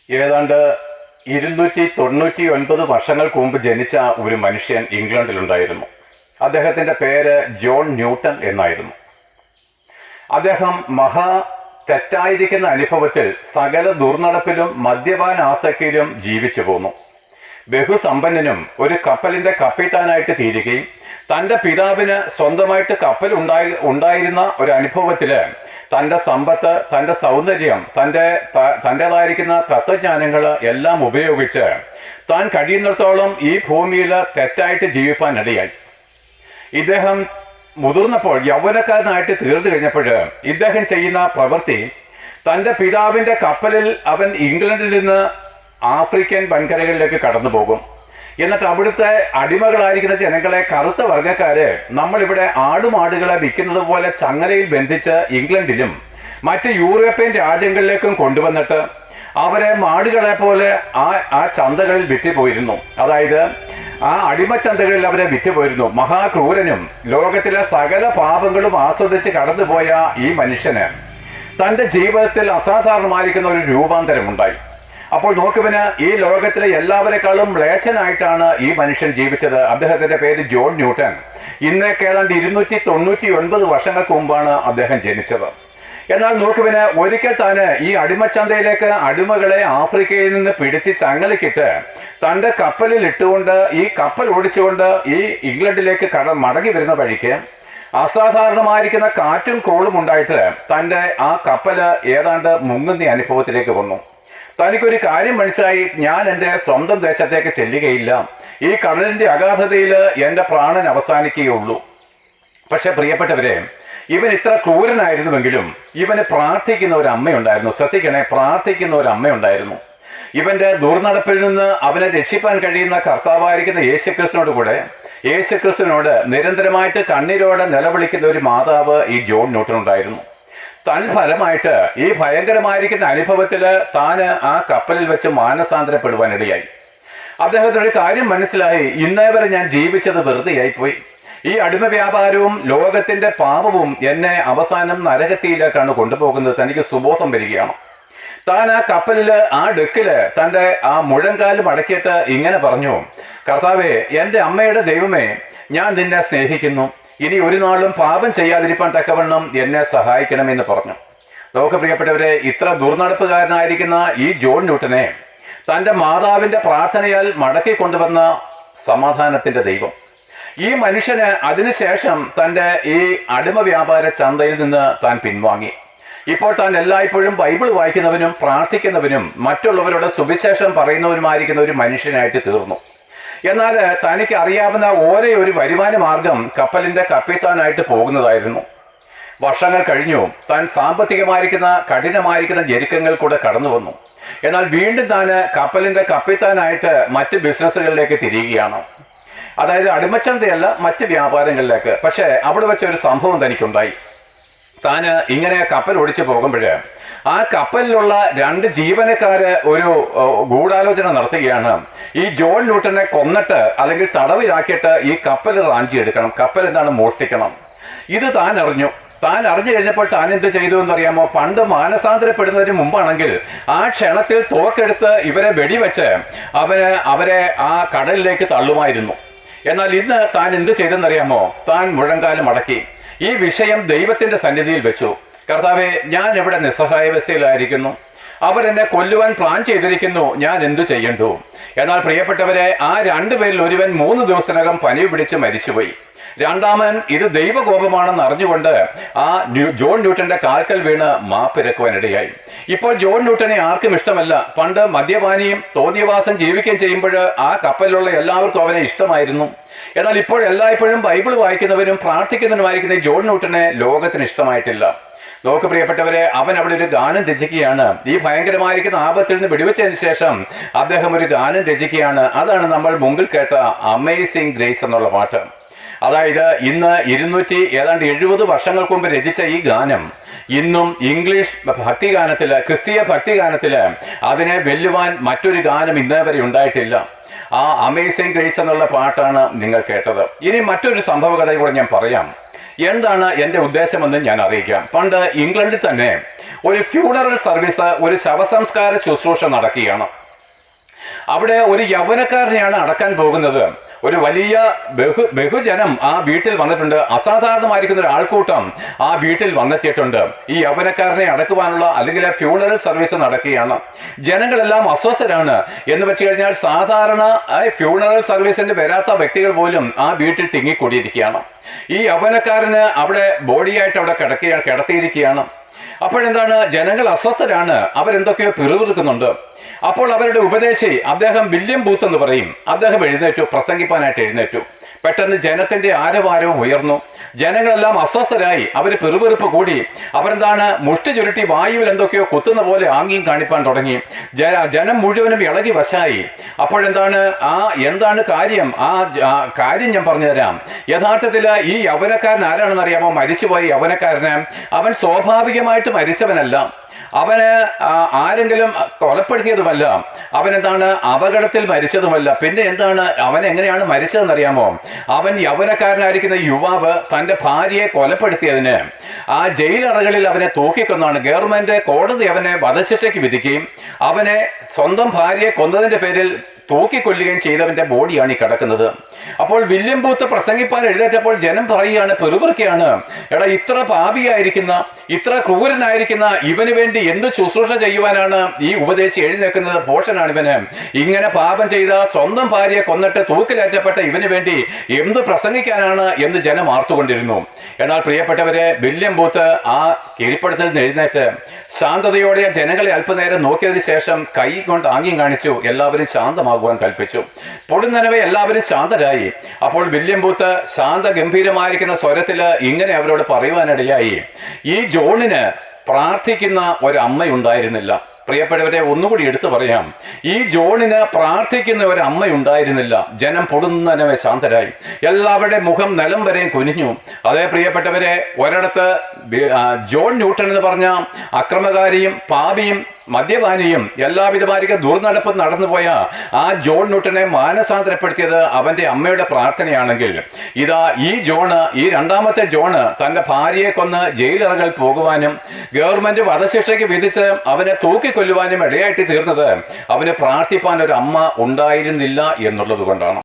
ഏതാണ്ട് 299 വർഷങ്ങൾക്ക് മുമ്പ് ജനിച്ച ഒരു മനുഷ്യൻ ഇംഗ്ലണ്ടിലുണ്ടായിരുന്നു. അദ്ദേഹത്തിൻ്റെ പേര് ജോൺ ന്യൂട്ടൺ എന്നായിരുന്നു. അദ്ദേഹം തെറ്റായിരിക്കുന്ന അനുഭവത്തിൽ സകല ദുർനടപ്പിലും മദ്യപാന ആസക്തിയിലും ജീവിച്ചു പോന്നു. ബഹുസമ്പന്നനും ഒരു കപ്പലിൻ്റെ കപ്പിത്താനായിട്ട് തീരുകയും തൻ്റെ പിതാവിന് സ്വന്തമായിട്ട് കപ്പൽ ഉണ്ടായിരുന്ന ഒരു അനുഭവത്തിൽ തൻ്റെ സമ്പത്ത്, തൻ്റെ സൗന്ദര്യം, തൻ്റേതായിരിക്കുന്ന തത്വജ്ഞാനങ്ങൾ എല്ലാം ഉപയോഗിച്ച് താൻ കഴിയുന്നിടത്തോളം ഈ ഭൂമിയിൽ തെറ്റായിട്ട് ജീവിപ്പാനിടയായി. ഇദ്ദേഹം മുതിർന്നപ്പോൾ, യൗവനക്കാരനായിട്ട് തീർന്നു കഴിഞ്ഞപ്പോൾ ഇദ്ദേഹം ചെയ്യുന്ന പ്രവൃത്തി, തൻ്റെ പിതാവിൻ്റെ കപ്പലിൽ അവൻ ഇംഗ്ലണ്ടിൽ നിന്ന് ആഫ്രിക്കൻ വൻകരകളിലേക്ക് കടന്നു പോകും. എന്നിട്ട് അവിടുത്തെ അടിമകളായിരിക്കുന്ന ജനങ്ങളെ, കറുത്ത വർഗ്ഗക്കാരെ, നമ്മളിവിടെ ആടുമാടുകളെ വിൽക്കുന്നത് പോലെ ചങ്ങലയിൽ ബന്ധിച്ച് ഇംഗ്ലണ്ടിലും മറ്റ് യൂറോപ്യൻ രാജ്യങ്ങളിലേക്കും കൊണ്ടുവന്നിട്ട് അവരെ മാടുകളെ പോലെ ആ ചന്തകളിൽ വിറ്റുപോയിരുന്നു. അതായത് ആ അടിമച്ചന്തകളിൽ അവരെ വിറ്റുപോയിരുന്നു. മഹാക്രൂരനും ലോകത്തിലെ സകല പാപങ്ങളും ആസ്വദിച്ച് കടന്നുപോയ ഈ മനുഷ്യന് തൻ്റെ ജീവിതത്തിൽ അസാധാരണമായിരിക്കുന്ന ഒരു രൂപാന്തരമുണ്ടായി. അപ്പോൾ നോക്കുവിന് ഈ ലോകത്തിലെ എല്ലാവരെക്കാളും മ്ലേച്ഛനായിട്ടാണ് ഈ മനുഷ്യൻ ജീവിച്ചത്. അദ്ദേഹത്തിൻ്റെ പേര് ജോൺ ന്യൂട്ടൺ. ഇന്നേക്ക് ഏതാണ്ട് 299 വർഷങ്ങൾക്ക് മുമ്പാണ് അദ്ദേഹം ജനിച്ചത്. എന്നാൽ നോക്കുവിന് ഒരിക്കൽ താന് ഈ അടിമച്ചന്തയിലേക്ക് അടിമകളെ ആഫ്രിക്കയിൽ നിന്ന് പിടിച്ച് ചങ്ങലക്കിട്ട് തൻ്റെ കപ്പലിൽ ഇട്ടുകൊണ്ട് ഈ കപ്പൽ ഓടിച്ചുകൊണ്ട് ഈ ഇംഗ്ലണ്ടിലേക്ക് മടങ്ങി വരുന്ന വഴിക്ക് അസാധാരണമായിരിക്കുന്ന കാറ്റും കോളും ഉണ്ടായിട്ട് തൻ്റെ ആ കപ്പല് ഏതാണ്ട് മുങ്ങുന്ന അനുഭവത്തിലേക്ക് വന്നു. തനിക്കൊരു കാര്യം മനസ്സിലായി, ഞാൻ എൻ്റെ സ്വന്തം ദേശത്തേക്ക് ചെല്ലുകയില്ല, ഈ കടലിൻ്റെ അഗാധതയിൽ എൻ്റെ പ്രാണൻ അവസാനിക്കുകയുള്ളൂ. പക്ഷെ പ്രിയപ്പെട്ടവരെ, ഇവൻ ഇത്ര ക്രൂരനായിരുന്നുവെങ്കിലും ഇവന് പ്രാർത്ഥിക്കുന്ന ഒരു അമ്മയുണ്ടായിരുന്നു. ശ്രദ്ധിക്കണേ, പ്രാർത്ഥിക്കുന്ന ഒരു അമ്മയുണ്ടായിരുന്നു. ഇവന്റെ ദുർനടപ്പിൽ നിന്ന് അവനെ രക്ഷിപ്പാൻ കഴിയുന്ന കർത്താവായിരിക്കുന്ന യേശുക്രിസ്തുവിനോട് നിരന്തരമായിട്ട് കണ്ണീരോടെ നിലവിളിക്കുന്ന ഒരു മാതാവ് ഈ ജോൺ ന്യൂട്ടൺ ഉണ്ടായിരുന്നു. തൽഫലമായിട്ട് ഈ ഭയങ്കരമായിരിക്കുന്ന അനുഭവത്തിൽ താന് ആ കപ്പലിൽ വെച്ച് മാനസാന്തരപ്പെടുവാനിടയായി. അദ്ദേഹത്തിനൊരു കാര്യം മനസ്സിലായി, ഇന്നേ വരെ ഞാൻ ജീവിച്ചത് വെറുതെയായിപ്പോയി. ഈ അടിമ വ്യാപാരവും ലോകത്തിന്റെ പാപവും എന്നെ അവസാനം നരകത്തിയിലേക്കാണ് കൊണ്ടുപോകുന്നത്. തനിക്ക് സുബോധം വരികയാണ്. താൻ ആ കപ്പലില്, ആ ഡെക്കില് തൻ്റെ ആ മുഴങ്കാലും അടക്കിയിട്ട് ഇങ്ങനെ പറഞ്ഞു, കർത്താവേ, എൻ്റെ അമ്മയുടെ ദൈവമേ, ഞാൻ നിന്നെ സ്നേഹിക്കുന്നു. ഇനി ഒരു നാളും പാപം ചെയ്യാതിരിക്കാൻ തക്കവണ്ണം എന്നെ സഹായിക്കണമെന്ന് പറഞ്ഞു. നമുക്ക് പ്രിയപ്പെട്ടവരെ, ഇത്ര ദുർനടപ്പുകാരനായിരിക്കുന്ന ഈ ജോൺ ന്യൂട്ടനെ തൻ്റെ മാതാവിൻ്റെ പ്രാർത്ഥനയാൽ മടക്കി കൊണ്ടുവന്ന സമാധാനത്തിൻ്റെ ദൈവം, ഈ മനുഷ്യന് അതിനുശേഷം തൻ്റെ ഈ അടിമ വ്യാപാര ചന്തയിൽ നിന്ന് താൻ പിൻവാങ്ങി. ഇപ്പോൾ താൻ എല്ലായ്പ്പോഴും ബൈബിൾ വായിക്കുന്നവനും പ്രാർത്ഥിക്കുന്നവനും മറ്റുള്ളവരോട് സുവിശേഷം പറയുന്നവനുമായിരിക്കുന്ന ഒരു മനുഷ്യനായിട്ട് തീർന്നു. എന്നാൽ തനിക്ക് അറിയാവുന്ന ഒരേ ഒരു വരുമാന മാർഗം കപ്പലിൻ്റെ കപ്പിത്താനായിട്ട് പോകുന്നതായിരുന്നു. വർഷങ്ങൾ കഴിഞ്ഞു. താൻ സാമ്പത്തികമായിരിക്കുന്ന കഠിനമായിരിക്കുന്ന ഞെരുക്കങ്ങൾ കൂടെ കടന്നു വന്നു. എന്നാൽ വീണ്ടും താൻ കപ്പലിൻ്റെ കപ്പിത്താനായിട്ട് മറ്റ് ബിസിനസ്സുകളിലേക്ക് തിരിയുകയാണ്. അതായത് അടിമച്ചന്തയല്ല, മറ്റ് വ്യാപാരങ്ങളിലേക്ക്. പക്ഷേ അവിടെ വെച്ച ഒരു സംഭവം തനിക്കുണ്ടായി. താൻ ഇങ്ങനെ കപ്പൽ ഓടിച്ചു പോകുമ്പോൾ ആ കപ്പലിലുള്ള 2 ജീവനക്കാര് ഒരു ഗൂഢാലോചന നടത്തുകയാണ്. ഈ ജോൺ ന്യൂട്ടനെ കൊന്നിട്ട് അല്ലെങ്കിൽ തടവിലാക്കിയിട്ട് ഈ കപ്പൽ റാഞ്ചിയെടുക്കണം, കപ്പൽ എന്താണ് മോഷ്ടിക്കണം. ഇത് താൻ അറിഞ്ഞു. താൻ അറിഞ്ഞു കഴിഞ്ഞപ്പോൾ താൻ എന്ത് ചെയ്തു എന്നറിയാമോ? പണ്ട് മാനസാന്തരപ്പെടുന്നതിന് മുമ്പാണെങ്കിൽ ആ ക്ഷണത്തിൽ തോക്കെടുത്ത് ഇവരെ വെടിവെച്ച് അവരെ ആ കടലിലേക്ക് തള്ളുമായിരുന്നു. എന്നാൽ ഇന്ന് താൻ എന്ത് ചെയ്തെന്നറിയാമോ? താൻ മുഴങ്കാലം അടക്കി ഈ വിഷയം ദൈവത്തിന്റെ സന്നിധിയിൽ വെച്ചു. കർത്താവേ, ഞാൻ ഇവിടെ നിസ്സഹായാവസ്ഥയിലായിരിക്കുന്നു. അവരെന്നെ കൊല്ലുവാൻ പ്ലാൻ ചെയ്തിരിക്കുന്നു. ഞാൻ എന്തു ചെയ്യണ്ടു? എന്നാൽ പ്രിയപ്പെട്ടവരെ, ആ 2 പേരിൽ ഒരുവൻ 3 ദിവസത്തിനകം പനി പിടിച്ച് മരിച്ചുപോയി. രണ്ടാമൻ ഇത് ദൈവകോപമാണെന്ന് അറിഞ്ഞുകൊണ്ട് ആ ജോൺ ന്യൂട്ടന്റെ കാൽക്കൽ വീണ് മാപ്പിരക്കുവാനിടയായി. ഇപ്പോൾ ജോൺ ന്യൂട്ടനെ ആർക്കും ഇഷ്ടമല്ല. പണ്ട് മദ്യപാനിയും തോന്നിയവാസം ജീവിക്കുകയും ചെയ്യുമ്പോൾ ആ കപ്പലിലുള്ള എല്ലാവർക്കും അവനെ ഇഷ്ടമായിരുന്നു. എന്നാൽ ഇപ്പോൾ എല്ലായ്പ്പോഴും ബൈബിൾ വായിക്കുന്നവരും പ്രാർത്ഥിക്കുന്നവനുമായിരിക്കുന്ന ജോൺ ന്യൂട്ടനെ ലോകത്തിന് ഇഷ്ടമായിട്ടില്ല. നോക്ക് പ്രിയപ്പെട്ടവരെ, അവൻ അവിടെ ഒരു ഗാനം രചിക്കുകയാണ്. ഈ ഭയങ്കരമായിരിക്കുന്ന ആപത്തിൽ നിന്ന് വിടുവിച്ചതിന് ശേഷം അദ്ദേഹം ഒരു ഗാനം രചിക്കുകയാണ്. അതാണ് നമ്മൾ മുമ്പിൽ കേട്ട അമേസിംഗ് ഗ്രേസ് എന്നുള്ള പാട്ട്. അതായത് ഇന്ന് 270 വർഷങ്ങൾക്ക് മുമ്പ് രചിച്ച ഈ ഗാനം ഇന്നും ഇംഗ്ലീഷ് ഭക്തിഗാനത്തില്, ക്രിസ്തീയ ഭക്തിഗാനത്തില് അതിനെ വെല്ലുവാൻ മറ്റൊരു ഗാനം ഇന്നേ വരെ ഉണ്ടായിട്ടില്ല. ആ അമേസിംഗ് ഗ്രേസ് എന്നുള്ള പാട്ടാണ് നിങ്ങൾ കേട്ടത്. ഇനി മറ്റൊരു സംഭവ കഥ കൂടെ ഞാൻ പറയാം. എന്താണ് എൻ്റെ ഉദ്ദേശമെന്ന് ഞാൻ അറിയിക്കാം. പണ്ട് ഇംഗ്ലണ്ടിൽ തന്നെ ഒരു ഫ്യൂണറൽ സർവീസ്, ഒരു ശവസംസ്കാര ശുശ്രൂഷ നടക്കുകയാണ്. അവിടെ ഒരു യൗവനക്കാരനെയാണ് അടക്കാൻ പോകുന്നത്. ഒരു വലിയ ബഹുജനം ആ വീട്ടിൽ വന്നിട്ടുണ്ട്. അസാധാരണമായിരിക്കുന്ന ഒരു ആൾക്കൂട്ടം ആ വീട്ടിൽ വന്നെത്തിയിട്ടുണ്ട്. ഈ യൗവനക്കാരനെ അടക്കുവാനുള്ള അല്ലെങ്കിൽ ഫ്യൂണറൽ സർവീസ് നടക്കുകയാണ്. ജനങ്ങളെല്ലാം അസ്വസ്ഥരാണ്. എന്ന് വെച്ച് കഴിഞ്ഞാൽ സാധാരണ ഫ്യൂണറൽ സർവീസിന് വരാത്ത വ്യക്തികൾ പോലും ആ വീട്ടിൽ തിങ്ങിക്കൂടിയിരിക്കുകയാണ്. ഈ യൗവനക്കാരന് അവിടെ ബോഡിയായിട്ട് അവിടെ കിടത്തിയിരിക്കുകയാണ്. അപ്പോഴെന്താണ്, ജനങ്ങൾ അസ്വസ്ഥരാണ്, അവരെന്തൊക്കെയോ പിറുപിറുക്കുന്നുണ്ട്. അപ്പോൾ അവരുടെ ഉപദേശി, അദ്ദേഹം വില്യം ബൂത്ത് എന്ന് പറയും, അദ്ദേഹം പ്രസംഗിപ്പാനായിട്ട് എഴുന്നേറ്റു. പെട്ടെന്ന് ജനത്തിന്റെ ആരവാരവും ഉയർന്നു. ജനങ്ങളെല്ലാം അസ്വസ്ഥരായി, അവർ പിറുപിറുപ്പ് കൂടി. അവരെന്താണ്, മുഷ്ടി ചുരുട്ടി വായുവിൽ എന്തൊക്കെയോ കുത്തുന്ന പോലെ ആംഗ്യം കാണിപ്പാൻ തുടങ്ങി. ജനം മുഴുവനും ഇളകി വശായി. അപ്പോഴെന്താണ്, എന്താണ് കാര്യം? കാര്യം ഞാൻ പറഞ്ഞുതരാം. യഥാർത്ഥത്തിൽ ഈ യൗവനക്കാരൻ ആരാണെന്ന് അറിയാമോ? മരിച്ചുപോയ യൗവനക്കാരന്. അവൻ സ്വാഭാവികമായിട്ട് മരിച്ചവനല്ല. അവന് ആരെങ്കിലും കൊലപ്പെടുത്തിയതുമല്ല. അവനെന്താണ്, അപകടത്തിൽ മരിച്ചതുമല്ല. പിന്നെ എന്താണ്, അവൻ എങ്ങനെയാണ് മരിച്ചതെന്നറിയാമോ? അവൻ യൗവനക്കാരനായിരിക്കുന്ന യുവാവ് തൻ്റെ ഭാര്യയെ കൊലപ്പെടുത്തിയതിന് ആ ജയിലറകളിൽ അവനെ തൂക്കിക്കൊന്നാണ്. ഗവൺമെന്റ് കോടതി അവനെ വധശിക്ഷയ്ക്ക് വിധിക്കുകയും അവനെ സ്വന്തം ഭാര്യയെ കൊന്നതിൻ്റെ പേരിൽ തൂക്കിക്കൊല്ലുകയും ചെയ്തവന്റെ ബോഡിയാണ് ഈ കിടക്കുന്നത്. അപ്പോൾ വില്യം ബൂത്ത് പ്രസംഗിപ്പാൻ എഴുന്നേറ്റപ്പോൾ ജനം പറയുകയാണ്, പെറുപിറുക്കുകയാണ്, എടാ, ഇത്ര പാപിയായിരിക്കുന്ന, ഇത്ര ക്രൂരനായിരിക്കുന്ന ഇവന് വേണ്ടി എന്ത് ശുശ്രൂഷ ചെയ്യുവാനാണ് ഈ ഉപദേശി എഴുന്നേൽക്കുന്നത്? പോഷനാണ് ഇവന്. ഇങ്ങനെ പാപം ചെയ്ത സ്വന്തം ഭാര്യയെ കൊന്നിട്ട് തൂക്കിലേറ്റപ്പെട്ട ഇവന് വേണ്ടി എന്ത് പ്രസംഗിക്കാനാണ് എന്ന് ജനം ആർത്തുകൊണ്ടിരുന്നു. എന്നാൽ പ്രിയപ്പെട്ടവരെ, വില്യം ബൂത്ത് ആ കിരിപ്പടത്തിൽ നിന്ന് എഴുന്നേറ്റ് ശാന്തതയോടെ ജനങ്ങളെ അല്പനേരം നോക്കിയതിനു ശേഷം കൈ കൊണ്ട് ആംഗ്യം കാണിച്ചു. എല്ലാവരും ശാന്തമാകുവാൻ കൽപ്പിച്ചു. പൊടുന്നനവെ എല്ലാവരും ശാന്തരായി. അപ്പോൾ വില്യം ബൂത്ത് ശാന്ത ഗംഭീരമായിരിക്കുന്ന സ്വരത്തിൽ ഇങ്ങനെ അവരോട് പറയുവാനിടയായി, ഈ ജോണിന് പ്രാർത്ഥിക്കുന്ന ഒരമ്മയുണ്ടായിരുന്നില്ല. പ്രിയപ്പെട്ടവരെ, ഒന്നുകൂടി എടുത്തു പറയാം, ഈ ജോണിന് പ്രാർത്ഥിക്കുന്ന ഒരമ്മയുണ്ടായിരുന്നില്ല. ജനം പൊടുന്നനവെ ശാന്തരായി. എല്ലാവരുടെ മുഖം നിലം വരെയും കുനിഞ്ഞു. അതേ പ്രിയപ്പെട്ടവരെ, ഒരിടത്ത് ജോൺ ന്യൂട്ടൺ എന്ന് പറഞ്ഞ അക്രമകാരിയും പാപിയും മദ്യപാനിയും എല്ലാവിധമായിരിക്കും ദുർനടപ്പും നടന്നുപോയ ആ ജോൺ ന്യൂട്ടനെ മാനസാന്തരപ്പെടുത്തിയത് അവന്റെ അമ്മയുടെ പ്രാർത്ഥനയാണെങ്കിൽ, ഇതാ ഈ രണ്ടാമത്തെ ജോണ് തന്റെ ഭാര്യയെ കൊന്ന് ജയിലറകൾ പോകുവാനും ഗവൺമെന്റ് വധശിക്ഷയ്ക്ക് വിധിച്ച് അവനെ തൂക്കിക്കൊല്ലുവാനും ഇടയായിട്ട് തീർന്നത് അവന് പ്രാർത്ഥിപ്പാൻ ഒരു അമ്മ ഉണ്ടായിരുന്നില്ല എന്നുള്ളത് കൊണ്ടാണ്.